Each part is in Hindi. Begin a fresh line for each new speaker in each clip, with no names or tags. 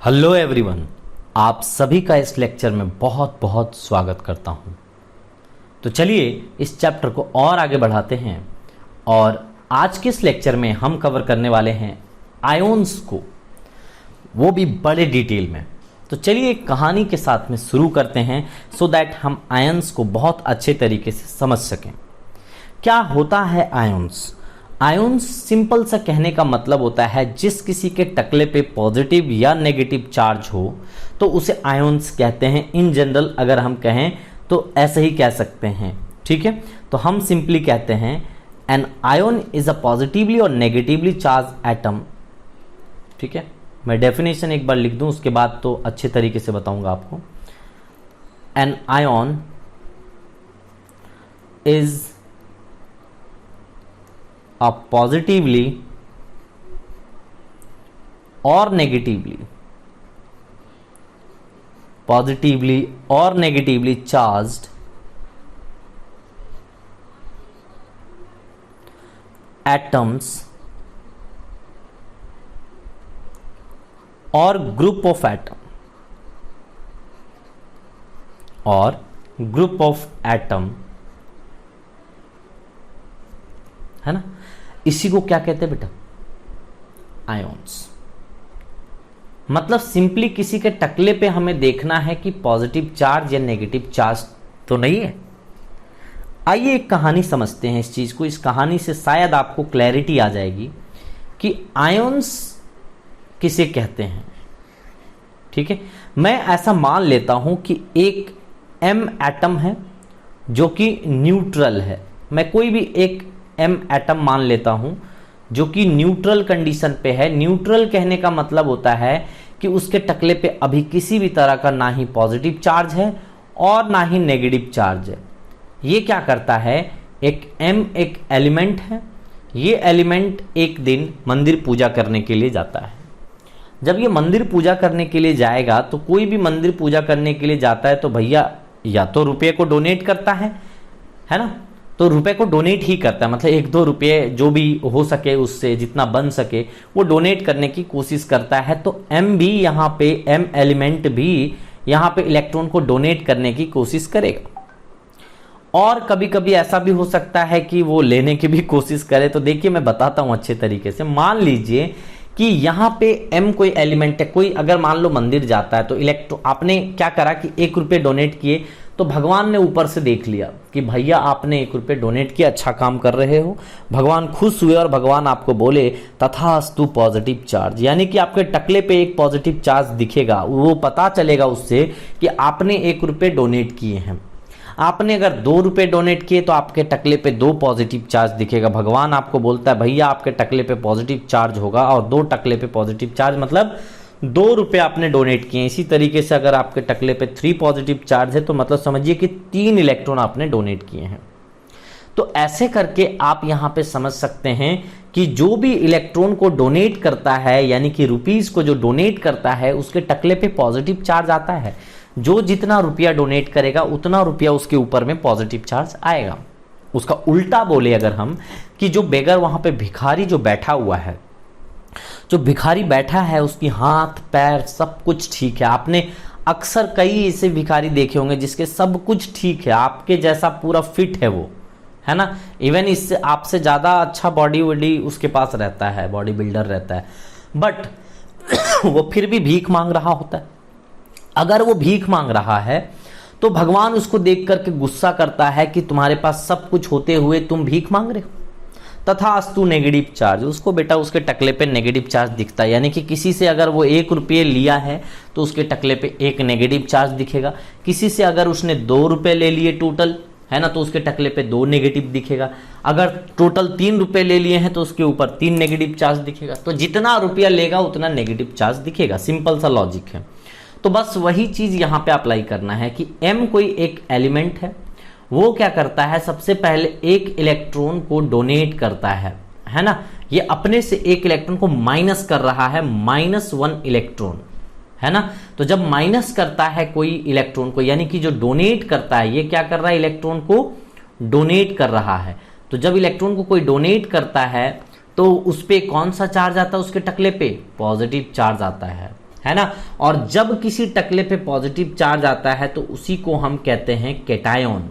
हेलो एवरीवन, आप सभी का इस लेक्चर में बहुत बहुत स्वागत करता हूं। तो चलिए इस चैप्टर को और आगे बढ़ाते हैं और आज के इस लेक्चर में हम कवर करने वाले हैं आयोन्स को, वो भी बड़े डिटेल में। तो चलिए एक कहानी के साथ में शुरू करते हैं सो दैट हम आयंस को बहुत अच्छे तरीके से समझ सकें। क्या होता है आयोन्स? आयोन्स सिंपल सा कहने का मतलब होता है जिस किसी के टकले पे पॉजिटिव या नेगेटिव चार्ज हो तो उसे आयोन्स कहते हैं। इन जनरल अगर हम कहें तो ऐसे ही कह सकते हैं, ठीक है। तो हम सिंपली कहते हैं an ion is a positively और नेगेटिवली चार्ज एटम, ठीक है। मैं डेफिनेशन एक बार लिख दूं, उसके बाद तो अच्छे तरीके से बताऊंगा आपको। An ion is a positively or negatively charged atoms or group of atom है ना। इसी को क्या कहते हैं बेटा? आयोन्स। मतलब सिंपली किसी के टकले पे हमें देखना है कि पॉजिटिव चार्ज या नेगेटिव चार्ज तो नहीं है। आइए एक कहानी समझते हैं इस चीज को। इस कहानी से शायद आपको क्लैरिटी आ जाएगी कि आयोन्स किसे कहते हैं, ठीक है। मैं ऐसा मान लेता हूं कि एक एम एटम है जो कि न्यूट्रल है। मैं कोई भी एक एम एटम मान लेता हूं जो कि न्यूट्रल कंडीशन पे है। न्यूट्रल कहने का मतलब होता है कि उसके टकले पे अभी किसी भी तरह का ना ही पॉजिटिव चार्ज है और ना ही नेगेटिव चार्ज है। ये क्या करता है? एक एम एक एलिमेंट है। ये एलिमेंट एक दिन मंदिर पूजा करने के लिए जाता है। जब ये मंदिर पूजा करने के लिए जाएगा तो कोई भी मंदिर पूजा करने के लिए जाता है तो भैया या तो रुपये को डोनेट करता है ना। तो रुपए को डोनेट ही करता है, मतलब 1-2 रुपये जो भी हो सके उससे जितना बन सके वो डोनेट करने की कोशिश करता है। तो एम भी यहाँ पे, एम एलिमेंट भी यहाँ पे इलेक्ट्रॉन को डोनेट करने की कोशिश करेगा। और कभी कभी ऐसा भी हो सकता है कि वो लेने की भी कोशिश करे। तो देखिए मैं बताता हूँ अच्छे तरीके से। मान लीजिए कि यहाँ पे एम कोई एलिमेंट है। कोई अगर मान लो मंदिर जाता है तो इलेक्ट्रॉन, आपने क्या करा कि 1 रुपये डोनेट किए तो भगवान ने ऊपर से देख लिया कि भैया आपने 1 रुपये डोनेट किया, अच्छा काम कर रहे हो। भगवान खुश हुए और भगवान आपको बोले तथास्तु पॉजिटिव चार्ज, यानी कि आपके टकले पे एक पॉजिटिव चार्ज दिखेगा। वो पता चलेगा उससे कि आपने 1 रुपये डोनेट किए हैं। आपने अगर 2 रुपये डोनेट किए तो आपके टकले पे 2 पॉजिटिव चार्ज दिखेगा। भगवान आपको बोलता है भैया आपके टकले पे पॉजिटिव चार्ज होगा, और 2 टकले पे पॉजिटिव चार्ज मतलब 2 रुपये आपने डोनेट किए। इसी तरीके से अगर आपके टकले पे 3 पॉजिटिव चार्ज है तो मतलब समझिए कि 3 इलेक्ट्रॉन आपने डोनेट किए हैं। तो ऐसे करके आप यहाँ पे समझ सकते हैं कि जो भी इलेक्ट्रॉन को डोनेट करता है, यानी कि रुपीज को जो डोनेट करता है, उसके टकले पे पॉजिटिव चार्ज आता है। जो जितना रुपया डोनेट करेगा उतना रुपया उसके ऊपर में पॉजिटिव चार्ज आएगा। उसका उल्टा बोले अगर हम, कि जो बेगर वहां पे भिखारी जो बैठा हुआ है, जो भिखारी बैठा है उसकी हाथ पैर सब कुछ ठीक है। आपने अक्सर कई ऐसे भिखारी देखे होंगे जिसके सब कुछ ठीक है, आपके जैसा पूरा फिट है वो, है ना। इवन इससे आपसे ज्यादा अच्छा बॉडी वॉडी उसके पास रहता है, बॉडी बिल्डर रहता है, बट वो फिर भी भीख मांग रहा होता है। अगर वो भीख मांग रहा है तो भगवान उसको देख करके गुस्सा करता है कि तुम्हारे पास सब कुछ होते हुए तुम भीख मांग रहे हो। तथास्तु नेगेटिव चार्ज, उसको बेटा उसके टकले पे नेगेटिव चार्ज दिखता है। यानी कि किसी से अगर वो 1 रुपये लिया है तो उसके टकले पे 1 नेगेटिव चार्ज दिखेगा। किसी से अगर उसने 2 रुपये ले लिए टोटल, है ना, तो उसके टकले पे 2 नेगेटिव दिखेगा। अगर टोटल 3 रुपये ले लिए हैं तो उसके ऊपर 3 नेगेटिव चार्ज दिखेगा। तो जितना रुपया लेगा उतना नेगेटिव चार्ज दिखेगा। सिंपल सा लॉजिक है। तो बस वही चीज यहाँ पे अप्लाई करना है कि एम कोई एक एलिमेंट है, वो क्या करता है, सबसे पहले एक इलेक्ट्रॉन को डोनेट करता है ना। ये अपने से एक इलेक्ट्रॉन को माइनस कर रहा है, -1 इलेक्ट्रॉन, है ना। तो जब माइनस करता है कोई इलेक्ट्रॉन को, यानी कि जो डोनेट करता है, ये क्या कर रहा है, इलेक्ट्रॉन को डोनेट कर रहा है। तो जब इलेक्ट्रॉन को कोई डोनेट करता है तो उस पे कौन सा चार्ज आता है, उसके टकले पे पॉजिटिव चार्ज आता है। है ना। और जब किसी टकले पे पॉजिटिव चार्ज आता है तो उसी को हम कहते हैं कैटायन।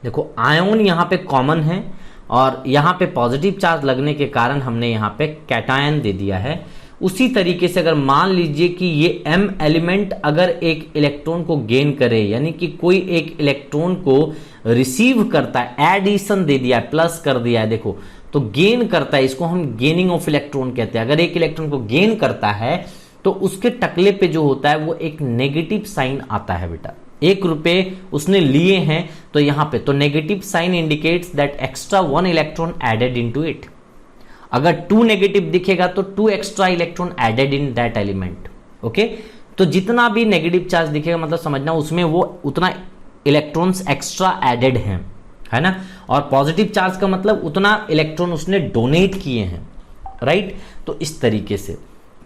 देखो आयन यहाँ पे कॉमन है और यहाँ पे पॉजिटिव चार्ज लगने के कारण हमने यहाँ पे कैटायन दे दिया है। उसी तरीके से अगर मान लीजिए कि ये m एलिमेंट अगर एक इलेक्ट्रॉन को गेन करे, यानी कि कोई एक इलेक्ट्रॉन को रिसीव करता है, एडिशन दे दिया है, प्लस कर दिया है, देखो तो गेन करता है, इसको हम गेनिंग ऑफ इलेक्ट्रॉन कहते हैं। अगर एक इलेक्ट्रॉन को गेन करता है तो उसके टकले पे जो होता है वो एक नेगेटिव साइन आता है बेटा। 1 रुपए उसने लिए हैं तो यहाँ पे तो negative sign indicates that extra 1 electron added into it. अगर 2 नेगेटिव दिखेगा तो 2 extra electron added in that element. Okay, तो जितना भी नेगेटिव चार्ज दिखेगा मतलब समझना उसमें वो उतना इलेक्ट्रॉन्स एक्स्ट्रा एडेड हैं, है ना। और पॉजिटिव चार्ज का मतलब उतना इलेक्ट्रॉन उसने डोनेट किए हैं, राइट। तो इस तरीके से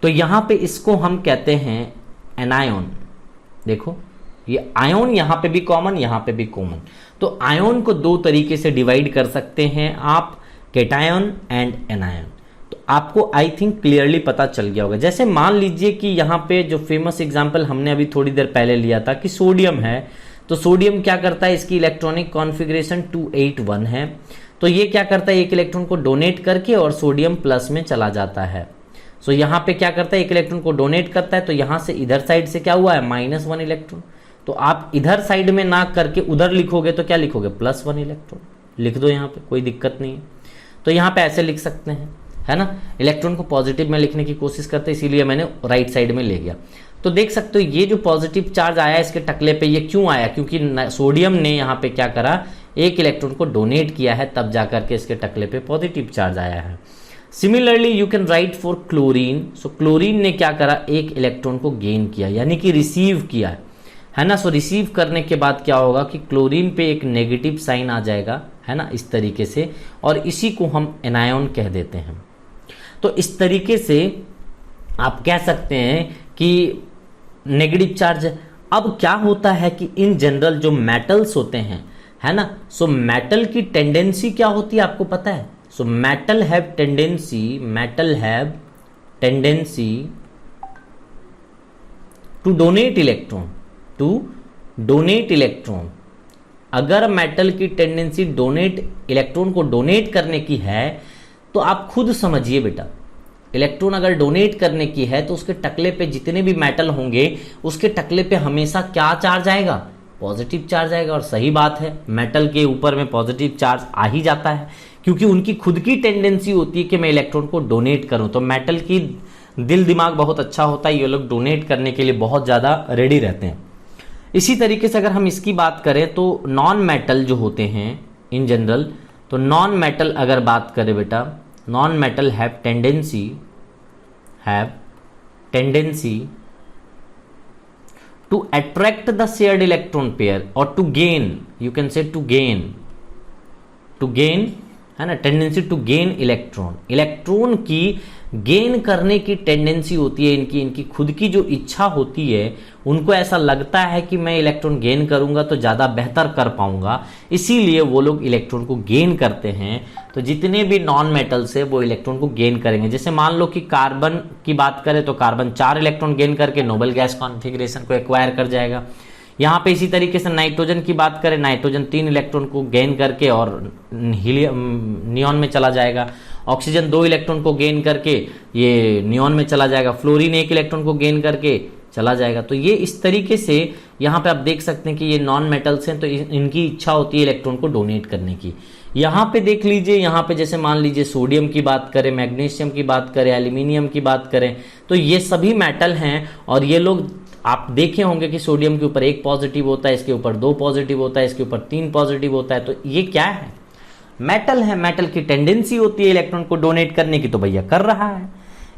तो यहां पे इसको हम कहते हैं एनायन। देखो ये आयन यहां पे भी कॉमन, यहां पे भी कॉमन। तो आयन को 2 तरीके से डिवाइड कर सकते हैं आप, कैटायन एंड एनायन। तो आपको आई थिंक क्लियरली पता चल गया होगा। जैसे मान लीजिए कि यहाँ पे जो फेमस एग्जांपल हमने अभी थोड़ी देर पहले लिया था कि सोडियम है, तो सोडियम क्या करता है, इसकी इलेक्ट्रॉनिक कॉन्फ़िगरेशन 281 है। तो ये क्या करता है, एक इलेक्ट्रॉन को डोनेट करके और सोडियम प्लस में चला जाता है। सो यहाँ पे क्या करता है, एक इलेक्ट्रॉन को डोनेट करता है तो यहाँ से इधर साइड से क्या हुआ है, -1 इलेक्ट्रॉन। तो आप इधर साइड में ना करके उधर लिखोगे तो क्या लिखोगे, +1 इलेक्ट्रॉन लिख दो, यहाँ पे कोई दिक्कत नहीं है। तो यहाँ पे ऐसे लिख सकते हैं, है ना। इलेक्ट्रॉन को पॉजिटिव में लिखने की कोशिश करते हैं, इसीलिए मैंने राइट साइड में ले गया। तो देख सकते हो ये जो पॉजिटिव चार्ज आया इसके टकले पे, ये क्यों आया, क्योंकि सोडियम ने यहाँ पे क्या करा, एक इलेक्ट्रॉन को डोनेट किया है, तब जाकर के इसके टकले पे पॉजिटिव चार्ज आया है। Similarly you can write for chlorine. So chlorine ने क्या करा, एक इलेक्ट्रॉन को गेन किया, यानी कि रिसीव किया, है ना। सो रिसीव करने के बाद क्या होगा कि क्लोरीन पे एक नेगेटिव साइन आ जाएगा, है ना, इस तरीके से, और इसी को हम एनायन कह देते हैं। तो इस तरीके से आप कह सकते हैं कि नेगेटिव चार्ज। अब क्या होता है कि इन जनरल जो मेटल्स होते हैं, है ना, सो मेटल की टेंडेंसी क्या होती है आपको पता है। So metal have tendency to donate electron. अगर मेटल की टेंडेंसी इलेक्ट्रॉन को डोनेट करने की है तो आप खुद समझिए बेटा, इलेक्ट्रॉन अगर डोनेट करने की है तो उसके टकले पे जितने भी मेटल होंगे उसके टकले पे हमेशा क्या चार्ज आएगा, पॉजिटिव चार्ज आएगा। और सही बात है, मेटल के ऊपर में पॉजिटिव चार्ज आ ही जाता है, क्योंकि उनकी खुद की टेंडेंसी होती है कि मैं इलेक्ट्रॉन को डोनेट करूं। तो मेटल की दिल दिमाग बहुत अच्छा होता है, ये लोग डोनेट करने के लिए बहुत ज़्यादा रेडी रहते हैं। इसी तरीके से अगर हम इसकी बात करें तो नॉन मेटल जो होते हैं इन जनरल, तो नॉन मेटल अगर बात करें बेटा, non metal have tendency to attract the shared electron pair और to gain, you can say to gain, है ना, टेंडेंसी टू गेन इलेक्ट्रॉन की गेन करने की टेंडेंसी होती है इनकी खुद की जो इच्छा होती है, उनको ऐसा लगता है कि मैं इलेक्ट्रॉन गेन करूंगा तो ज़्यादा बेहतर कर पाऊंगा, इसीलिए वो लोग इलेक्ट्रॉन को गेन करते हैं। तो जितने भी नॉन मेटल्स है वो इलेक्ट्रॉन को गेन करेंगे। जैसे मान लो कि कार्बन की बात करें तो कार्बन 4 इलेक्ट्रॉन गेन करके नोबल गैस कॉन्फ़िगरेशन को एक्वायर कर जाएगा। यहाँ पे इसी तरीके से नाइट्रोजन की बात करें, नाइट्रोजन 3 इलेक्ट्रॉन को गेन करके और नियॉन में चला जाएगा। ऑक्सीजन 2 इलेक्ट्रॉन को गेन करके ये नियॉन में चला जाएगा। फ्लोरीन 1 इलेक्ट्रॉन को गेन करके चला जाएगा। तो ये इस तरीके से यहाँ पे आप देख सकते हैं कि ये नॉन मेटल्स हैं तो इनकी इच्छा होती है इलेक्ट्रॉन को डोनेट करने की। यहाँ पे देख लीजिए, यहाँ पे जैसे मान लीजिए सोडियम की बात करें, मैग्नीशियम की बात करें, एल्यूमिनियम की बात करें, तो ये सभी मेटल हैं और ये लोग आप देखे होंगे कि सोडियम के ऊपर 1 पॉजिटिव होता है, इसके ऊपर 2 पॉजिटिव होता है, इसके ऊपर 3 पॉजिटिव होता है। तो ये क्या है, मेटल है। मेटल की टेंडेंसी होती है इलेक्ट्रॉन को डोनेट करने की, तो भैया कर रहा है।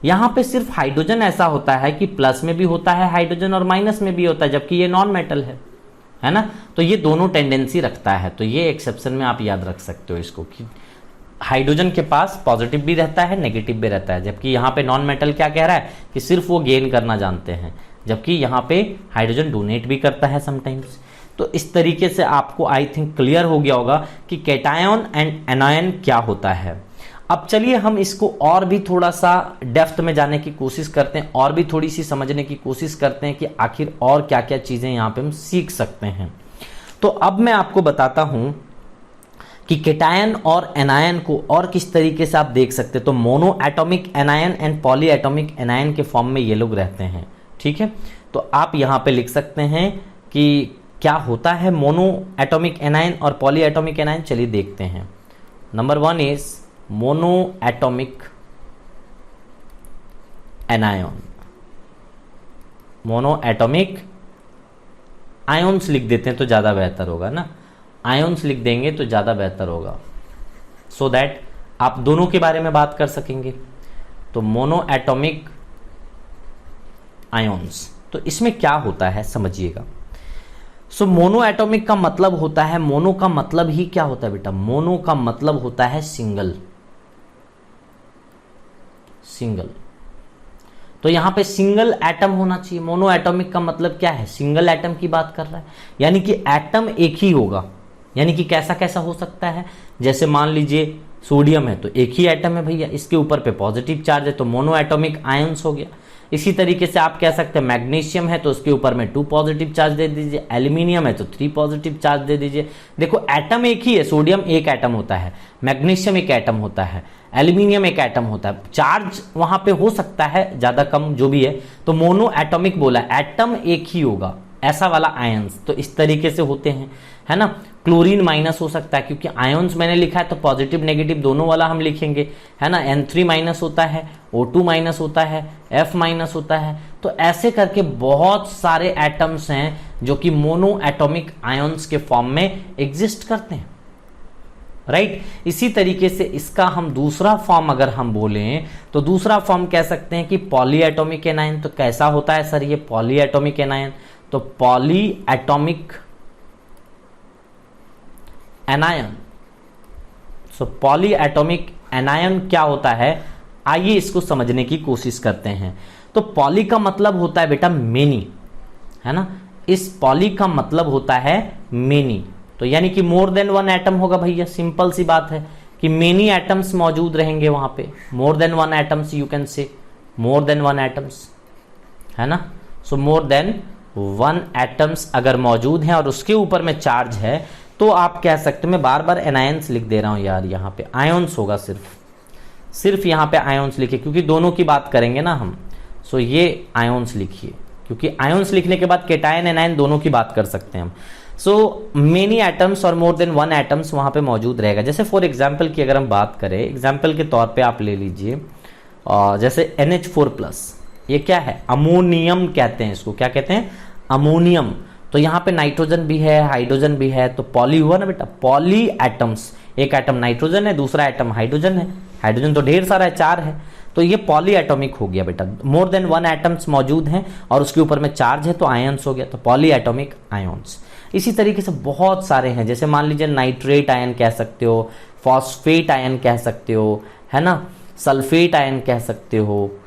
यहाँ पे सिर्फ हाइड्रोजन ऐसा होता है कि प्लस में भी होता है हाइड्रोजन और माइनस में भी होता है, जबकि ये नॉन मेटल है ना। तो ये दोनों टेंडेंसी रखता है। तो ये एक्सेप्शन में आप याद रख सकते हो इसको कि हाइड्रोजन के पास पॉजिटिव भी रहता है, नेगेटिव भी रहता है, जबकि यहाँ पे नॉन मेटल क्या कह रहा है कि सिर्फ वो गेन करना जानते हैं, जबकि यहाँ पे हाइड्रोजन डोनेट भी करता है समटाइम्स। तो इस तरीके से आपको आई थिंक क्लियर हो गया होगा कि कैटायन एंड एनायन क्या होता है। अब चलिए हम इसको और भी थोड़ा सा डेप्थ में जाने की कोशिश करते हैं, और भी थोड़ी सी समझने की कोशिश करते हैं कि आखिर और क्या क्या चीजें यहाँ पे हम सीख सकते हैं। तो अब मैं आपको बताता हूं कि केटायन और एनायन को और किस तरीके से आप देख सकते हैं। तो mono atomic anion and poly atomic anion के फॉर्म में ये लोग रहते हैं, ठीक है। तो आप यहाँ पे लिख सकते हैं कि क्या होता है मोनो एटॉमिक एनायन और पॉली एटॉमिक एनायन। चलिए देखते हैं। Number 1 is mono atomic anion. Mono atomic ions लिख देते हैं तो ज्यादा बेहतर होगा ना, आयोन्स लिख देंगे तो ज्यादा बेहतर होगा, सो दैट आप दोनों के बारे में बात कर सकेंगे। तो मोनो एटॉमिक आयोन्स, तो इसमें क्या होता है समझिएगा। सो मोनो एटॉमिक का मतलब होता है, मोनो का मतलब ही क्या होता है बेटा, मोनो का मतलब होता है सिंगल। सिंगल, तो यहां पे सिंगल एटम होना चाहिए। मोनो एटॉमिक का मतलब क्या है, सिंगल एटम की बात कर रहा है, यानी कि एटम एक ही होगा। यानी कि कैसा कैसा हो सकता है, जैसे मान लीजिए सोडियम है तो एक ही एटम है भैया, इसके ऊपर पे पॉजिटिव चार्ज है तो मोनो एटॉमिक आयंस हो गया। इसी तरीके से आप कह सकते हैं मैग्नीशियम है तो उसके ऊपर में 2 पॉजिटिव चार्ज दे दीजिए, एल्यूमिनियम है तो 3 पॉजिटिव चार्ज दे दीजिए। देखो एटम एक ही है, सोडियम एक एटम होता है, मैग्नीशियम एक एटम होता है, एल्यूमिनियम एक एटम होता है, चार्ज वहां पे हो सकता है ज्यादा कम जो भी है, तो मोनो एटॉमिक बोला, एटम एक ही होगा, ऐसा वाला आयंस। तो इस तरीके से होते हैं, है ना। क्लोरीन माइनस हो सकता है क्योंकि आयंस मैंने लिखा है तो पॉजिटिव नेगेटिव दोनों वाला हम लिखेंगे, है ना। N3 माइनस होता है, O2 माइनस होता है, F माइनस होता है। तो ऐसे करके बहुत सारे एटम्स हैं जो कि मोनो एटॉमिक आयंस के फॉर्म में एग्जिस्ट करते हैं, राइट। इसी तरीके से इसका हम दूसरा फॉर्म अगर हम बोलें तो दूसरा फॉर्म कह सकते हैं कि पॉली एटॉमिक एनायन। तो कैसा होता है सर ये पॉली एटॉमिक एनायन, तो पॉली एटॉमिक एनायन। सो पॉली एटॉमिक एनायन क्या होता है, आइए इसको समझने की कोशिश करते हैं। तो पॉली का मतलब होता है बेटा मेनी, है ना। इस पॉली का मतलब होता है मेनी, तो यानी कि मोर देन 1 एटम होगा भैया। सिंपल सी बात है कि मेनी एटम्स मौजूद रहेंगे वहां पे, more than 1 atoms, you can से मोर देन 1 एटम्स, है ना। सो मोर देन 1 एटम्स अगर मौजूद हैं और उसके ऊपर में चार्ज है तो आप कह सकते हैं, मैं बार बार एनायंस लिख दे रहा हूं यार, यहाँ पे आयोन्स होगा, सिर्फ यहाँ पे आयोन्स लिखिए क्योंकि दोनों की बात करेंगे ना हम। सो ये आयोन्स लिखिए क्योंकि आयोन्स लिखने के बाद केटायन एनायन दोनों की बात कर सकते हैं हम। सो मेनी एटम्स और मोर देन 1 एटम्स वहां पे मौजूद रहेगा। जैसे फॉर एग्जाम्पल की अगर हम बात करें, एग्जाम्पल के तौर पे आप ले लीजिए जैसे NH4+, ये क्या है, अमोनियम कहते हैं इसको, क्या कहते हैं, अमोनियम। तो यहाँ पे नाइट्रोजन भी है, हाइड्रोजन भी है, तो पॉली हुआ ना बेटा, पॉली एटम्स। एक एटम नाइट्रोजन है, दूसरा एटम हाइड्रोजन है, हाइड्रोजन तो ढेर सारा है, 4 है, तो ये पॉली एटॉमिक हो गया बेटा। मोर देन 1 एटम्स मौजूद हैं और उसके ऊपर में चार्ज है तो आयंस हो गया, तो पॉली एटॉमिक आयंस। इसी तरीके से बहुत सारे हैं, जैसे मान लीजिए नाइट्रेट आयन कह सकते हो, फॉस्फेट आयन कह सकते हो, है ना, सल्फेट आयन कह सकते हो,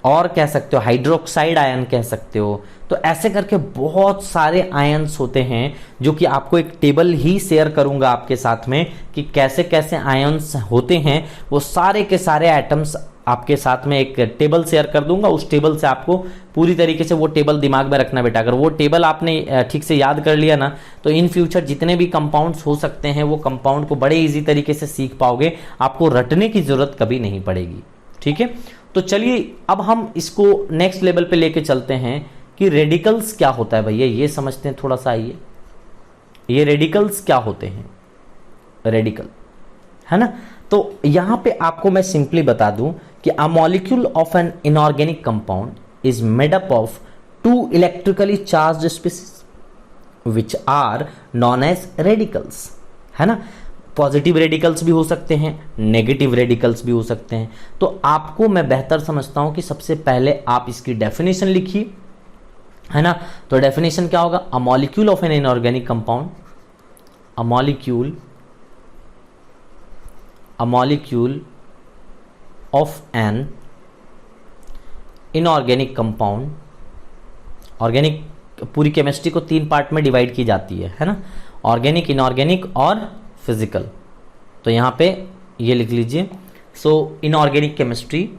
और कह सकते हो हाइड्रोक्साइड आयन कह सकते हो। तो ऐसे करके बहुत सारे आयन्स होते हैं जो कि आपको एक टेबल ही शेयर करूंगा आपके साथ में कि कैसे कैसे आयन्स होते हैं। वो सारे के सारे एटम्स आपके साथ में एक टेबल शेयर कर दूंगा, उस टेबल से आपको पूरी तरीके से वो टेबल दिमाग में रखना बेटा। अगर वो टेबल आपने ठीक से याद कर लिया ना तो इन फ्यूचर जितने भी कंपाउंड्स हो सकते हैं वो कंपाउंड को बड़े इजी तरीके से सीख पाओगे, आपको रटने की जरूरत कभी नहीं पड़ेगी, ठीक है। तो चलिए अब हम इसको नेक्स्ट लेवल पे लेके चलते हैं कि रेडिकल्स क्या होता है भैया, ये समझते हैं थोड़ा सा। आइए, ये रेडिकल्स क्या होते हैं, रेडिकल, है ना। तो यहां पे आपको मैं सिंपली बता दूं कि a molecule of an inorganic compound is made up of 2 electrically charged species which are known as radicals, है ना। पॉजिटिव रेडिकल्स भी हो सकते हैं, नेगेटिव रेडिकल्स भी हो सकते हैं। तो आपको मैं बेहतर समझता हूं कि सबसे पहले आप इसकी डेफिनेशन लिखिए, है ना। तो डेफिनेशन क्या होगा, अ molecule of an inorganic compound, a molecule of an inorganic compound. Organic पूरी केमिस्ट्री को 3 पार्ट में डिवाइड की जाती है ना, ऑर्गेनिक, इनऑर्गेनिक और फिजिकल। तो यहां पे ये लिख लीजिए, So inorganic chemistry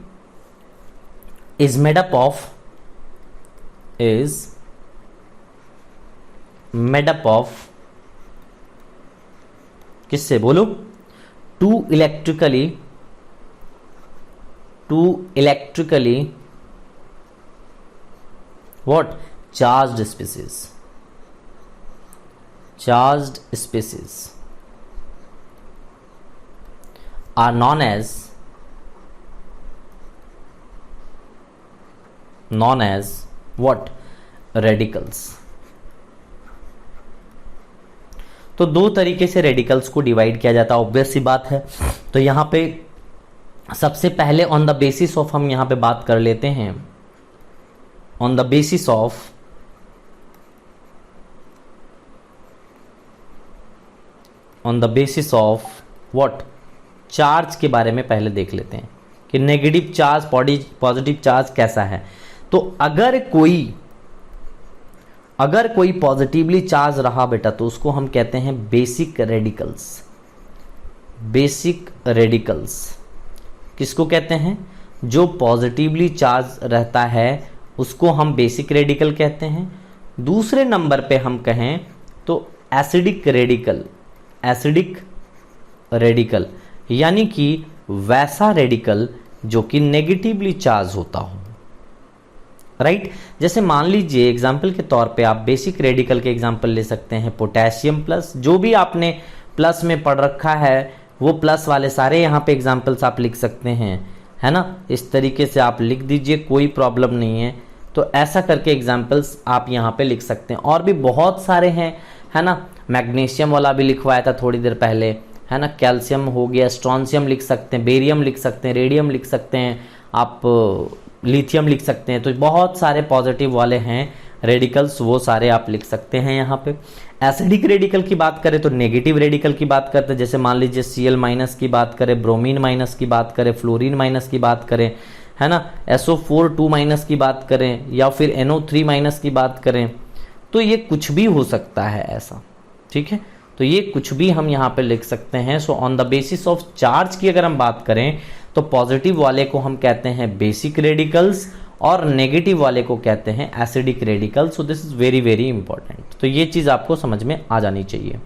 is made up of किससे बोलो? Two electrically what? Charged species are known as what? Radicals. तो दो तरीके से रेडिकल्स को डिवाइड किया जाता है, ऑब्वियस सी बात है। तो यहां पे सबसे पहले ऑन द बेसिस ऑफ हम यहां पे बात कर लेते हैं, on the basis of what? Charge के बारे में पहले देख लेते हैं कि नेगेटिव चार्ज पॉजिटिव चार्ज कैसा है। तो अगर कोई पॉजिटिवली चार्ज रहा बेटा तो उसको हम कहते हैं बेसिक रेडिकल्स। किसको कहते हैं? जो पॉजिटिवली चार्ज रहता है उसको हम बेसिक रेडिकल कहते हैं। दूसरे नंबर पे हम कहें तो एसिडिक रेडिकल यानी कि वैसा रेडिकल जो कि नेगेटिवली चार्ज होता हो, राइट? जैसे मान लीजिए एग्जाम्पल के तौर पे आप बेसिक रेडिकल के एग्जाम्पल ले सकते हैं, पोटेशियम प्लस, जो भी आपने प्लस में पढ़ रखा है वो प्लस वाले सारे यहाँ पे एग्जाम्पल्स आप लिख सकते हैं, है ना? इस तरीके से आप लिख दीजिए, कोई प्रॉब्लम नहीं है। तो ऐसा करके एग्जाम्पल्स आप यहाँ पे लिख सकते हैं। और भी बहुत सारे हैं, है ना? मैग्नीशियम वाला भी लिखवाया था थोड़ी देर पहले, है ना? कैल्शियम हो गया, स्ट्रॉन्शियम लिख सकते हैं, बेरियम लिख सकते हैं, रेडियम लिख सकते हैं, आप लिथियम लिख सकते हैं। तो बहुत सारे पॉजिटिव वाले हैं रेडिकल्स, वो सारे आप लिख सकते हैं यहाँ पे। एसिडिक रेडिकल की बात करें तो नेगेटिव रेडिकल की बात करते हैं। जैसे मान लीजिए Cl माइनस की बात करें, ब्रोमीन माइनस की बात करें, फ्लोरीन माइनस की बात करें, है ना? SO4 2 माइनस की बात करें या फिर NO3 माइनस की बात करें, तो ये कुछ भी हो सकता है ऐसा, ठीक है? तो ये कुछ भी हम यहाँ पे लिख सकते हैं। So on the basis of charge की अगर हम बात करें तो पॉजिटिव वाले को हम कहते हैं बेसिक रेडिकल्स और नेगेटिव वाले को कहते हैं acidic radicals. So this is very very important. तो ये चीज आपको समझ में आ जानी चाहिए।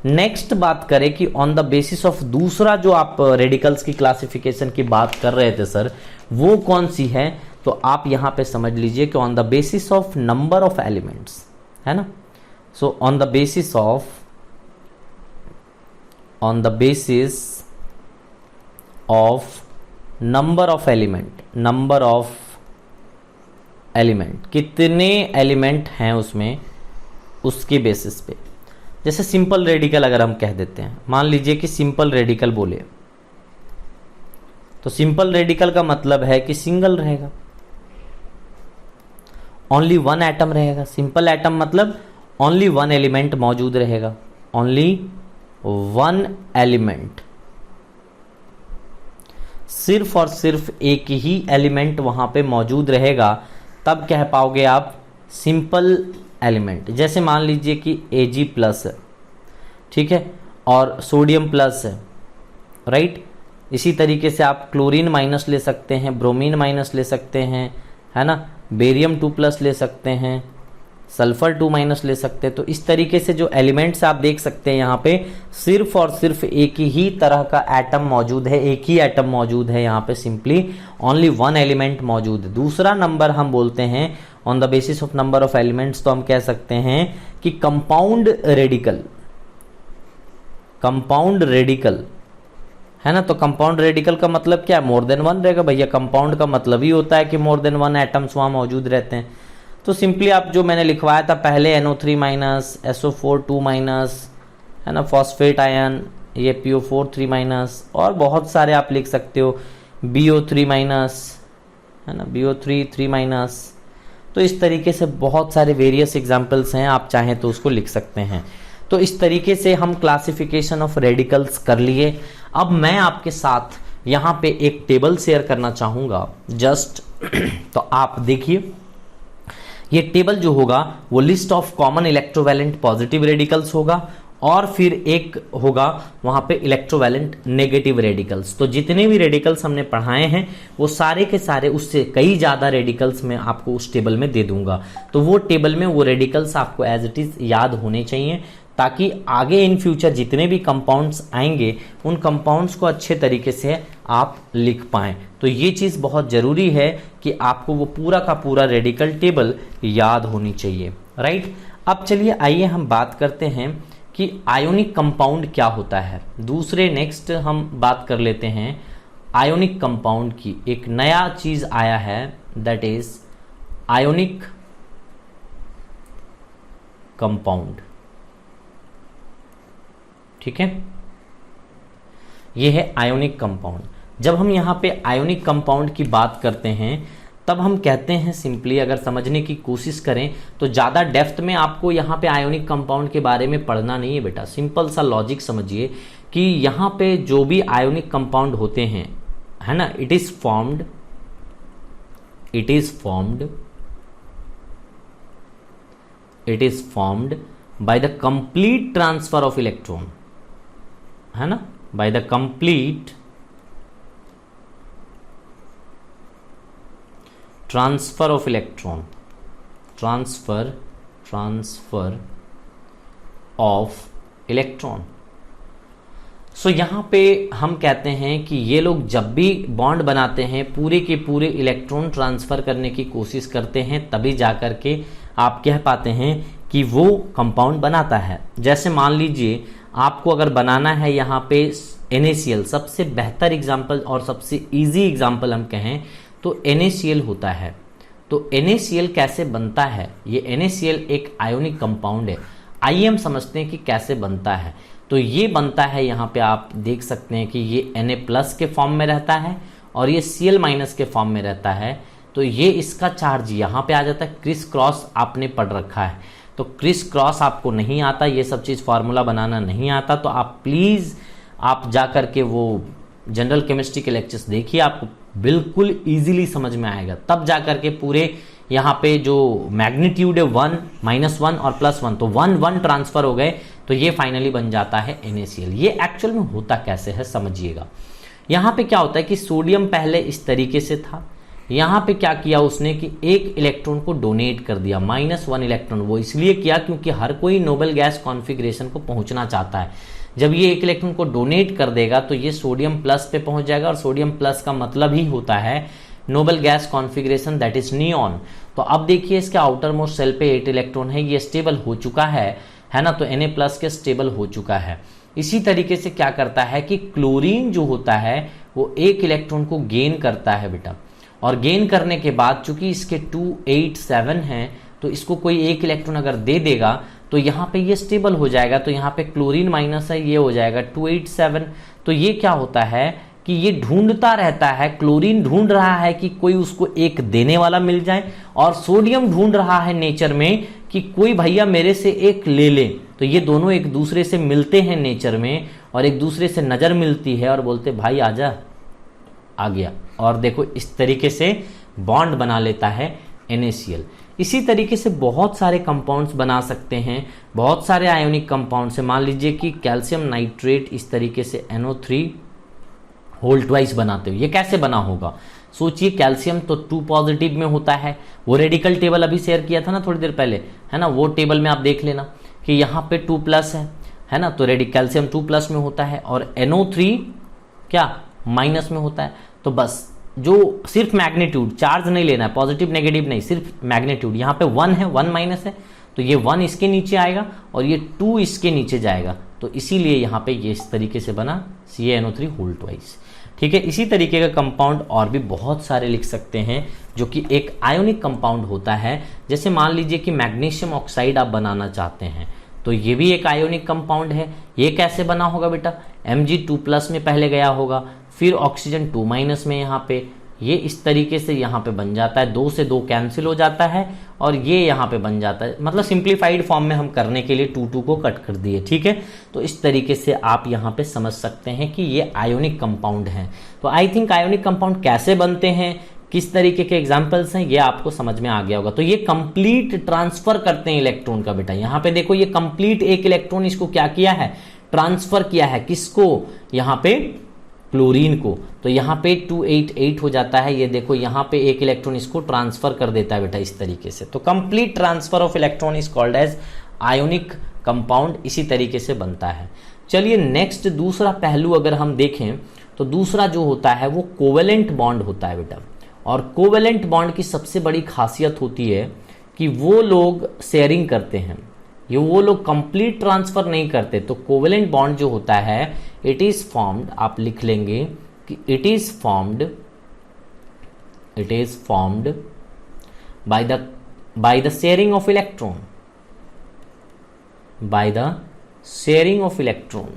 नेक्स्ट बात करें कि ऑन द बेसिस ऑफ दूसरा जो आप रेडिकल्स की क्लासिफिकेशन की बात कर रहे थे सर, वो कौन सी है? तो आप यहां पे समझ लीजिए कि on the basis of number of elements, है ना? So on the basis of number of element, कितने एलिमेंट हैं उसमें, उसके बेसिस पे। जैसे सिंपल रेडिकल अगर हम कह देते हैं, मान लीजिए कि सिंपल रेडिकल बोले तो सिंपल रेडिकल का मतलब है कि सिंगल रहेगा, ओनली वन एटम रहेगा। सिंपल एटम मतलब ओनली वन एलिमेंट मौजूद रहेगा, ओनली वन एलिमेंट, सिर्फ और सिर्फ एक ही एलिमेंट वहां पे मौजूद रहेगा, तब कह पाओगे आप सिंपल एलिमेंट। जैसे मान लीजिए कि Ag प्लस है, ठीक है, और सोडियम प्लस है, राइट? इसी तरीके से आप क्लोरीन माइनस ले सकते हैं, ब्रोमीन माइनस ले सकते हैं, है ना? बेरियम 2 प्लस ले सकते हैं, सल्फर 2 माइनस ले सकते हैं। तो इस तरीके से जो एलिमेंट्स आप देख सकते हैं यहाँ पे सिर्फ और सिर्फ एक ही तरह का एटम मौजूद है, एक ही एटम मौजूद है यहाँ पे, सिंपली ओनली वन एलिमेंट मौजूद है। दूसरा नंबर हम बोलते हैं on the basis of number of elements, तो हम कह सकते हैं कि कंपाउंड रेडिकल, है ना? तो कंपाउंड रेडिकल का मतलब क्या है? मोर देन वन रहेगा भैया। कंपाउंड का मतलब ही होता है कि मोर देन वन एटम्स वहां मौजूद रहते हैं। तो सिंपली आप जो मैंने लिखवाया था पहले, NO3 माइनस, SO4 2 माइनस, है ना, फॉस्फेट आयन, ये PO4 3 माइनस, और बहुत सारे आप लिख सकते हो, BO3 माइनस, है ना, BO3 3 माइनस। तो इस तरीके से बहुत सारे वेरियस एग्जाम्पल्स हैं, आप चाहें तो उसको लिख सकते हैं। तो इस तरीके से हम क्लासिफिकेशन ऑफ रेडिकल्स कर लिए। अब मैं आपके साथ यहाँ पे एक टेबल शेयर करना चाहूँगा जस्ट तो आप देखिए, ये टेबल जो होगा वो list of common electrovalent positive radicals होगा और फिर एक होगा वहां पे इलेक्ट्रोवैलेंट नेगेटिव रेडिकल्स। तो जितने भी रेडिकल्स हमने पढ़ाए हैं वो सारे के सारे उससे कई ज्यादा रेडिकल्स मैं आपको उस टेबल में दे दूंगा। तो वो टेबल में वो रेडिकल्स आपको एज इट इज याद होने चाहिए, ताकि आगे इन फ्यूचर जितने भी कंपाउंड्स आएंगे उन कंपाउंड्स को अच्छे तरीके से आप लिख पाएं। तो ये चीज़ बहुत ज़रूरी है कि आपको वो पूरा का पूरा रेडिकल टेबल याद होनी चाहिए, राइट। अब चलिए आइए हम बात करते हैं कि आयोनिक कंपाउंड क्या होता है। दूसरे नेक्स्ट हम बात कर लेते हैं आयोनिक कंपाउंड की। एक नया चीज़ आया है, दैट इज आयोनिक कंपाउंड, ठीक है। यह है आयोनिक कंपाउंड। जब हम यहाँ पे आयोनिक कंपाउंड की बात करते हैं तब हम कहते हैं सिंपली, अगर समझने की कोशिश करें तो ज़्यादा डेप्थ में आपको यहाँ पे आयोनिक कंपाउंड के बारे में पढ़ना नहीं है बेटा। सिंपल सा लॉजिक समझिए कि यहाँ पे जो भी आयोनिक कंपाउंड होते हैं, है ना, it is formed by the complete transfer of electron, है ना, by the complete transfer of electron, transfer of electron. So यहां पे हम कहते हैं कि ये लोग जब भी बॉन्ड बनाते हैं पूरे के पूरे इलेक्ट्रॉन ट्रांसफर करने की कोशिश करते हैं, तभी जाकर के आप कह पाते हैं कि वो कंपाउंड बनाता है। जैसे मान लीजिए आपको अगर बनाना है यहाँ पे NaCl, सबसे बेहतर एग्जाम्पल और सबसे इजी एग्जाम्पल हम कहें तो NaCl होता है। तो NaCl कैसे बनता है? ये NaCl एक आयोनिक कंपाउंड है। आइए हम समझते हैं कि कैसे बनता है। तो ये बनता है, यहाँ पे आप देख सकते हैं कि ये Na+ के फॉर्म में रहता है और ये Cl- के फॉर्म में रहता है। तो ये इसका चार्ज यहाँ पे आ जाता है। क्रिस क्रॉस आपने पढ़ रखा है, तो क्रिस क्रॉस आपको नहीं आता, ये सब चीज़ फार्मूला बनाना नहीं आता, तो आप प्लीज़ आप जा कर के वो जनरल केमिस्ट्री के लेक्चर्स देखिए, आपको बिल्कुल इजीली समझ में आएगा। तब जा कर के पूरे यहाँ पे जो मैग्नीट्यूड है 1, -1 और +1, तो 1 ट्रांसफर हो गए, तो ये फाइनली बन जाता है NaCl। ये एक्चुअल में होता कैसे है समझिएगा। यहाँ पे क्या होता है कि सोडियम पहले इस तरीके से था, यहाँ पे क्या किया उसने कि एक इलेक्ट्रॉन को डोनेट कर दिया, -1 इलेक्ट्रॉन। वो इसलिए किया क्योंकि हर कोई नोबल गैस कॉन्फ़िगरेशन को पहुंचना चाहता है। जब ये एक इलेक्ट्रॉन को डोनेट कर देगा तो ये सोडियम प्लस पे पहुंच जाएगा, और सोडियम प्लस का मतलब ही होता है noble gas configuration, that is neon. तो अब देखिए इसके आउटर मोस्ट शेल पे 8 इलेक्ट्रॉन है, ये स्टेबल हो चुका है ना, तो Na+ के स्टेबल हो चुका है। इसी तरीके से क्या करता है कि क्लोरीन जो होता है वो एक इलेक्ट्रॉन को गेन करता है बेटा, और गेन करने के बाद चूंकि इसके 287 हैं, तो इसको कोई एक इलेक्ट्रॉन अगर दे देगा तो यहाँ पे ये स्टेबल हो जाएगा। तो यहाँ पे क्लोरीन माइनस है, ये हो जाएगा 287। तो ये क्या होता है कि ये ढूंढता रहता है, क्लोरीन ढूंढ रहा है कि कोई उसको एक देने वाला मिल जाए, और सोडियम ढूंढ रहा है नेचर में कि कोई भैया मेरे से एक ले ले। तो ये दोनों एक दूसरे से मिलते हैं नेचर में, और एक दूसरे से नजर मिलती है और बोलते भाई आजा, आ गया, और देखो इस तरीके से बॉन्ड बना लेता है NaCl। इसी तरीके से बहुत सारे कंपाउंड्स बना सकते हैं, बहुत सारे आयोनिक कंपाउंड से। मान लीजिए कि कैल्शियम नाइट्रेट इस तरीके से NO3 होल ट्वाइस बनाते हो, ये कैसे बना होगा? सोचिए, कैल्शियम तो 2 पॉजिटिव में होता है, वो रेडिकल टेबल अभी शेयर किया था ना थोड़ी देर पहले, है ना, वो टेबल में आप देख लेना कि यहाँ पे 2+ है ना, तो कैल्शियम 2+ में होता है, और NO3 क्या माइनस में होता है। तो बस जो सिर्फ मैग्नीट्यूड, चार्ज नहीं लेना है, पॉजिटिव नेगेटिव नहीं, सिर्फ मैग्नीट्यूड। यहाँ पे 1 है, 1- है, तो ये 1 इसके नीचे आएगा और ये 2 इसके नीचे जाएगा। तो इसीलिए यहाँ पे ये इस तरीके से बना CaNO3 होल ट्वाइस। ठीक है, इसी तरीके का कंपाउंड और भी बहुत सारे लिख सकते हैं जो कि एक आयोनिक कंपाउंड होता है। जैसे मान लीजिए कि मैग्नीशियम ऑक्साइड आप बनाना चाहते हैं, तो ये भी एक आयोनिक कंपाउंड है। ये कैसे बना होगा बेटा? Mg2+ में पहले गया होगा, फिर ऑक्सीजन 2- में यहाँ पे, ये इस तरीके से यहाँ पे बन जाता है, 2 से 2 कैंसिल हो जाता है, और ये यहाँ पे बन जाता है। मतलब सिंप्लीफाइड फॉर्म में हम करने के लिए 2 को कट कर दिए। ठीक है, तो इस तरीके से आप यहाँ पे समझ सकते हैं कि ये आयोनिक कंपाउंड हैं। तो आई थिंक आयोनिक कंपाउंड कैसे बनते हैं, किस तरीके के एग्जाम्पल्स हैं ये आपको समझ में आ गया होगा। तो ये कंप्लीट ट्रांसफर करते हैं इलेक्ट्रॉन का बेटा। यहाँ पे देखो ये कंप्लीट एक इलेक्ट्रॉन इसको क्या किया है, ट्रांसफर किया है, किसको, यहाँ पे क्लोरीन को। तो यहाँ पे 288 हो जाता है, ये देखो यहाँ पे एक इलेक्ट्रॉन इसको ट्रांसफर कर देता है बेटा इस तरीके से। तो complete transfer of electron is called as ionic compound, इसी तरीके से बनता है। चलिए नेक्स्ट दूसरा पहलू अगर हम देखें तो दूसरा जो होता है वो कोवेलेंट बॉन्ड होता है बेटा। और कोवेलेंट बॉन्ड की सबसे बड़ी खासियत होती है कि वो लोग शेयरिंग करते हैं, ये वो लोग कंप्लीट ट्रांसफर नहीं करते। तो कोवेलेंट बॉन्ड जो होता है इट इज फॉर्म्ड, आप लिख लेंगे कि it is formed by the sharing of electron, by the sharing of electron,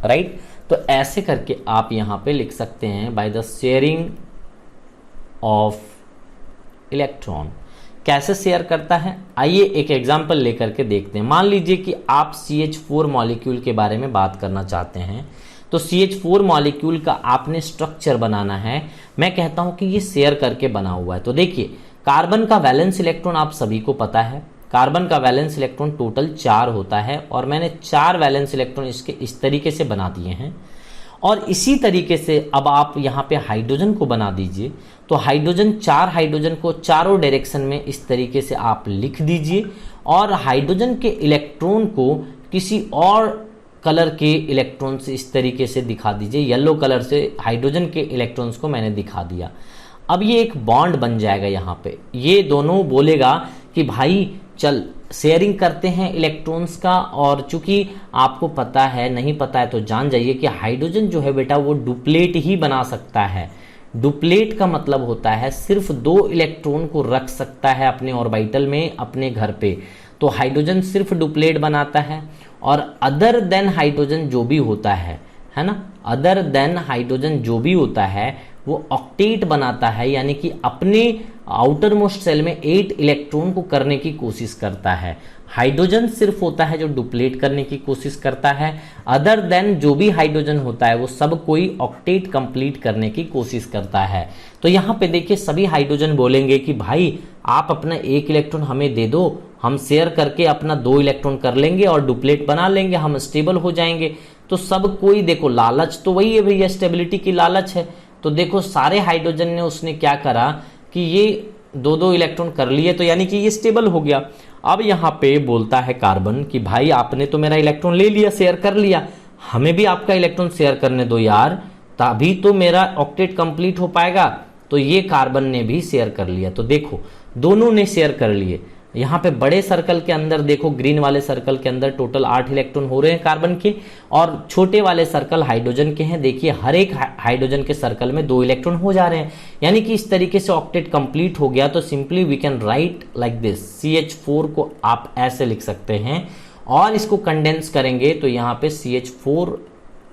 right. तो ऐसे करके आप यहां पे लिख सकते हैं by the sharing of electron. कैसे शेयर करता है, आइए एक एग्जांपल लेकर के देखते हैं। मान लीजिए कि आप CH4 मॉलिक्यूल के बारे में बात करना चाहते हैं। तो CH4 मॉलिक्यूल का आपने स्ट्रक्चर बनाना है। मैं कहता हूं कि ये शेयर करके बना हुआ है। तो देखिए कार्बन का वैलेंस इलेक्ट्रॉन आप सभी को पता है, कार्बन का वैलेंस इलेक्ट्रॉन टोटल 4 होता है और मैंने 4 वैलेंस इलेक्ट्रॉन इसके इस तरीके से बना दिए हैं। और इसी तरीके से अब आप यहाँ पे हाइड्रोजन को बना दीजिए। तो हाइड्रोजन, 4 हाइड्रोजन को चारों डायरेक्शन में इस तरीके से आप लिख दीजिए और हाइड्रोजन के इलेक्ट्रॉन को किसी और कलर के इलेक्ट्रॉन से इस तरीके से दिखा दीजिए। येलो कलर से हाइड्रोजन के इलेक्ट्रॉन्स को मैंने दिखा दिया। अब ये एक बॉन्ड बन जाएगा यहाँ पे। ये दोनों बोलेगा कि भाई चल शेयरिंग करते हैं इलेक्ट्रॉन्स का। और चूंकि आपको पता है, नहीं पता है तो जान जाइए कि हाइड्रोजन जो है बेटा वो डुप्लेट ही बना सकता है। डुप्लेट का मतलब होता है सिर्फ 2 इलेक्ट्रॉन को रख सकता है अपने ऑर्बिटल में अपने घर पे। तो हाइड्रोजन सिर्फ डुप्लेट बनाता है। और अदर देन हाइड्रोजन जो भी होता है ना, अदर देन हाइड्रोजन जो भी होता है वो ऑक्टेट बनाता है, यानी कि अपने आउटर मोस्ट सेल में 8 इलेक्ट्रॉन को करने की कोशिश करता है। हाइड्रोजन सिर्फ होता है जो डुप्लेट करने की कोशिश करता है। अदर देन जो भी हाइड्रोजन होता है वो सब कोई ऑक्टेट कंप्लीट करने की कोशिश करता है। तो यहाँ पे देखिए सभी हाइड्रोजन बोलेंगे कि भाई आप अपना 1 इलेक्ट्रॉन हमें दे दो, हम शेयर करके अपना 2 इलेक्ट्रॉन कर लेंगे और डुप्लेट बना लेंगे, हम स्टेबल हो जाएंगे। तो सब कोई देखो, लालच तो वही है भैया, स्टेबिलिटी की लालच है। तो देखो सारे हाइड्रोजन ने उसने क्या करा कि ये 2-2 इलेक्ट्रॉन कर लिए, तो यानी कि ये स्टेबल हो गया। अब यहाँ पे बोलता है कार्बन कि भाई आपने तो मेरा इलेक्ट्रॉन ले लिया, शेयर कर लिया, हमें भी आपका इलेक्ट्रॉन शेयर करने दो यार, तभी तो मेरा ऑक्टेट कंप्लीट हो पाएगा। तो ये कार्बन ने भी शेयर कर लिया। तो देखो दोनों ने शेयर कर लिए। यहाँ पे बड़े सर्कल के अंदर देखो, ग्रीन वाले सर्कल के अंदर टोटल 8 इलेक्ट्रॉन हो रहे हैं कार्बन के, और छोटे वाले सर्कल हाइड्रोजन के हैं। देखिए हर एक हाइड्रोजन के सर्कल में 2 इलेक्ट्रॉन हो जा रहे हैं, यानी कि इस तरीके से ऑक्टेट कंप्लीट हो गया। तो simply we can write like this, CH4 को आप ऐसे लिख सकते हैं। और इसको कंडेंस करेंगे तो यहाँ पे CH4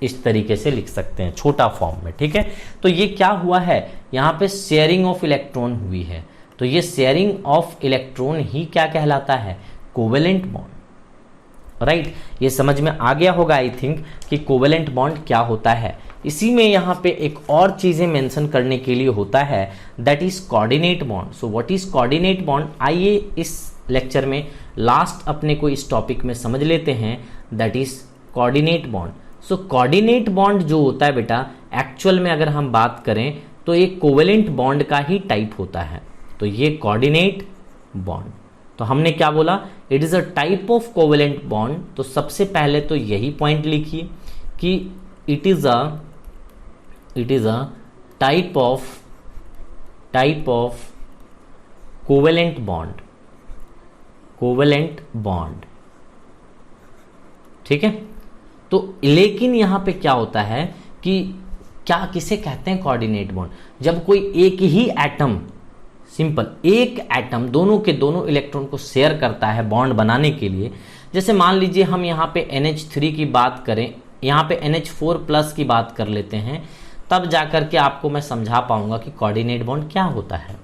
इस तरीके से लिख सकते हैं छोटा फॉर्म में, ठीक है। तो ये क्या हुआ है, यहाँ पे शेयरिंग ऑफ इलेक्ट्रॉन हुई है। तो ये शेयरिंग ऑफ इलेक्ट्रॉन ही क्या कहलाता है, कोवेलेंट बॉन्ड, राइट। ये समझ में आ गया होगा आई थिंक कि कोवेलेंट बॉन्ड क्या होता है। इसी में यहाँ पे एक और चीजें मेंशन करने के लिए होता है, that is coordinate bond. So what is coordinate bond, आइए इस लेक्चर में लास्ट अपने को इस टॉपिक में समझ लेते हैं, that is coordinate bond. So coordinate bond जो होता है बेटा, एक्चुअल में अगर हम बात करें तो एक कोवेलेंट बॉन्ड का ही टाइप होता है। तो ये कोऑर्डिनेट बॉन्ड, तो हमने क्या बोला, it is a type of covalent bond. तो सबसे पहले तो यही पॉइंट लिखिए कि it is a type of covalent bond, ठीक है। तो लेकिन यहां पे क्या होता है कि क्या किसे कहते हैं कोऑर्डिनेट बॉन्ड, जब कोई एक ही एटम, सिंपल एक एटम दोनों के दोनों इलेक्ट्रॉन को शेयर करता है बॉन्ड बनाने के लिए। जैसे मान लीजिए हम यहाँ पे NH3 की बात करें, यहाँ पे NH4+ की बात कर लेते हैं, तब जाकर के आपको मैं समझा पाऊंगा कि कोऑर्डिनेट बॉन्ड क्या होता है।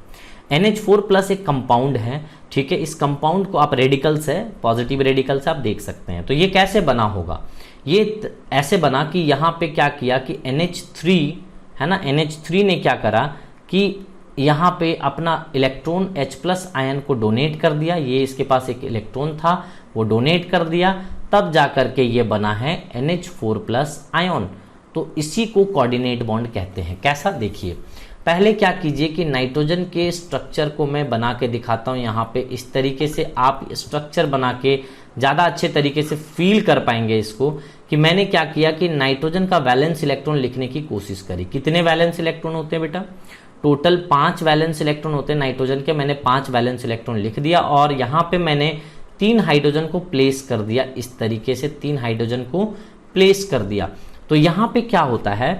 NH4+ एक कंपाउंड है, ठीक है। इस कंपाउंड को आप रेडिकल्स है, पॉजिटिव रेडिकल्स आप देख सकते हैं। तो ये कैसे बना होगा, ये ऐसे बना कि यहाँ पे क्या किया कि NH3 है ना, NH3 ने क्या करा कि यहाँ पे अपना इलेक्ट्रॉन H+ आयन को डोनेट कर दिया, ये इसके पास एक इलेक्ट्रॉन था वो डोनेट कर दिया, तब जा करके ये बना है NH4+ आयन। तो इसी को कोऑर्डिनेट बॉन्ड कहते हैं। कैसा, देखिए पहले क्या कीजिए कि नाइट्रोजन के स्ट्रक्चर को मैं बना के दिखाता हूँ यहाँ पे। इस तरीके से आप स्ट्रक्चर बना के ज़्यादा अच्छे तरीके से फील कर पाएंगे इसको, कि मैंने क्या किया कि नाइट्रोजन का वैलेंस इलेक्ट्रॉन लिखने की कोशिश करी। कितने वैलेंस इलेक्ट्रॉन होते हैं बेटा? टोटल 5 वैलेंस इलेक्ट्रॉन होते हैं नाइट्रोजन के। मैंने 5 वैलेंस इलेक्ट्रॉन लिख दिया और यहाँ पे मैंने 3 हाइड्रोजन को प्लेस कर दिया। इस तरीके से 3 हाइड्रोजन को प्लेस कर दिया। तो यहाँ पे क्या होता है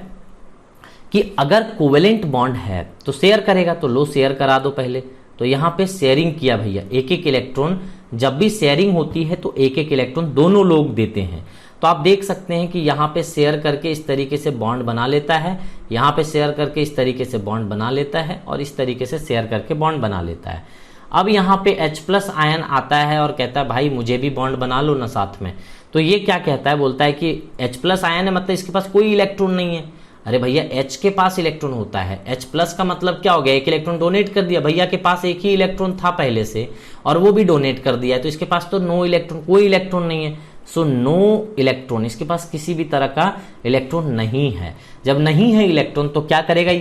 कि अगर कोवेलेंट बॉन्ड है तो शेयर करेगा, तो लो शेयर करा दो पहले। तो यहाँ पे शेयरिंग किया भैया, एक एक इलेक्ट्रॉन। जब भी शेयरिंग होती है तो एक एक इलेक्ट्रॉन दोनों लोग देते हैं। तो आप देख सकते हैं कि यहाँ पे शेयर करके इस तरीके से बॉन्ड बना लेता है, यहाँ पे शेयर करके इस तरीके से बॉन्ड बना लेता है और इस तरीके से शेयर करके बॉन्ड बना लेता है। अब यहाँ पे H+ आयन आता है और कहता है भाई मुझे भी बॉन्ड बना लो ना साथ में। तो ये क्या कहता है, बोलता है कि H+ आयन है मतलब इसके पास कोई इलेक्ट्रॉन नहीं है। अरे भैया H के पास इलेक्ट्रॉन होता है, H+ का मतलब क्या हो गया, एक इलेक्ट्रॉन डोनेट कर दिया। भैया के पास एक ही इलेक्ट्रॉन था पहले से और वो भी डोनेट कर दिया है, तो इसके पास तो नो इलेक्ट्रॉन, कोई इलेक्ट्रॉन नहीं है। सो नो इलेक्ट्रॉन, इसके पास किसी भी तरह का इलेक्ट्रॉन नहीं है। जब नहीं है इलेक्ट्रॉन तो क्या करेगा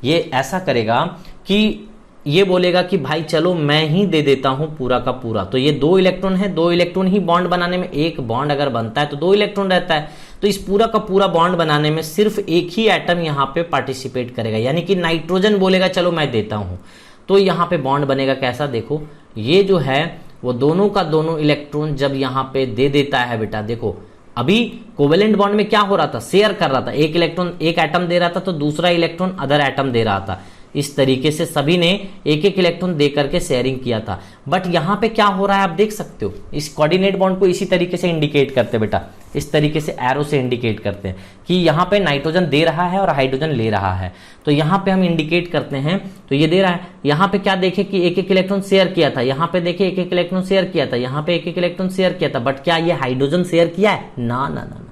ये ऐसा करेगा कि ये बोलेगा कि भाई चलो मैं ही दे देता हूं पूरा का पूरा। तो ये 2 इलेक्ट्रॉन है, 2 इलेक्ट्रॉन ही बॉन्ड बनाने में, एक बॉन्ड अगर बनता है तो 2 इलेक्ट्रॉन रहता है। तो इस पूरा का पूरा बॉन्ड बनाने में सिर्फ एक ही एटम यहाँ पे पार्टिसिपेट करेगा, यानी कि नाइट्रोजन बोलेगा चलो मैं देता हूं। तो यहाँ पे बॉन्ड बनेगा कैसा, देखो ये जो है वो दोनों का दोनों इलेक्ट्रॉन जब यहाँ पे दे देता है बेटा, देखो अभी कोवेलेंट बॉन्ड में क्या हो रहा था, शेयर कर रहा था। एक इलेक्ट्रॉन एक एटम दे रहा था तो दूसरा इलेक्ट्रॉन अदर एटम दे रहा था। इस तरीके से सभी ने एक एक इलेक्ट्रॉन दे करके शेयरिंग किया था। बट यहाँ पे क्या हो रहा है आप देख सकते हो, इस कोऑर्डिनेट बॉन्ड को इसी तरीके से इंडिकेट करते हैं बेटा, इस तरीके से एरो से इंडिकेट करते हैं कि यहाँ पे नाइट्रोजन दे रहा है और हाइड्रोजन ले रहा है। तो यहाँ पे हम इंडिकेट करते हैं, तो ये दे रहा है। यहाँ पे क्या देखे कि एक एक इलेक्ट्रॉन शेयर किया था, यहाँ पे देखे एक एक इलेक्ट्रॉन शेयर किया था, यहाँ पे एक एक इलेक्ट्रॉन शेयर किया था। बट क्या ये हाइड्रोजन शेयर किया है? ना ना ना,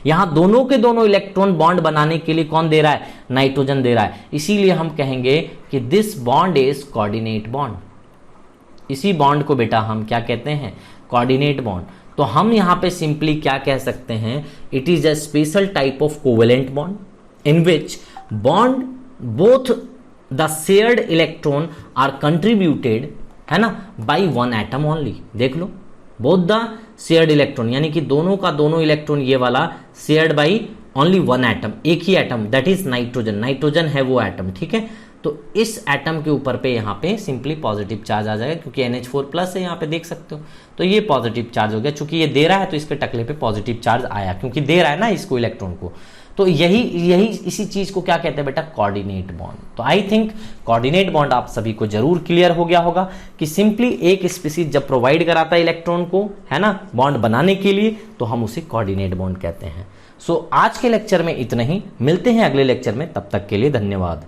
यहां दोनों के दोनों इलेक्ट्रॉन बॉन्ड बनाने के लिए कौन दे रहा है, नाइट्रोजन दे रहा है। इसीलिए हम कहेंगे कि this bond is coordinate bond. इसी बॉन्ड को बेटा हम क्या कहते हैं, कोऑर्डिनेट बॉन्ड। तो हम यहां पे सिंपली क्या कह सकते हैं, it is a special type of covalent bond in which bond both the shared electron are contributed, है ना, बाई 1 एटम ओनली। देख लो, बोथ द शेयर्ड इलेक्ट्रॉन, यानी कि दोनों का दोनों इलेक्ट्रॉन ये वाला शेयर्ड बाई ओनली 1 एटम, एक ही atom, that is nitrogen. Nitrogen है वो एटम, ठीक है। तो इस एटम के ऊपर पे यहाँ पे सिंपली पॉजिटिव चार्ज आ जाएगा, क्योंकि NH4+ है यहाँ पे देख सकते हो। तो ये पॉजिटिव चार्ज हो गया, चूंकि ये दे रहा है तो इसके टकले पे पॉजिटिव चार्ज आया, क्योंकि दे रहा है ना इसको इलेक्ट्रॉन को। तो यही इसी चीज को क्या कहते हैं बेटा, कोऑर्डिनेट बॉन्ड। तो आई थिंक कोऑर्डिनेट बॉन्ड आप सभी को जरूर क्लियर हो गया होगा कि सिंपली एक स्पीसीज जब प्रोवाइड कराता है इलेक्ट्रॉन को, है ना, बॉन्ड बनाने के लिए, तो हम उसे कोऑर्डिनेट बॉन्ड कहते हैं। सो आज के लेक्चर में इतना ही, मिलते हैं अगले लेक्चर में, तब तक के लिए धन्यवाद।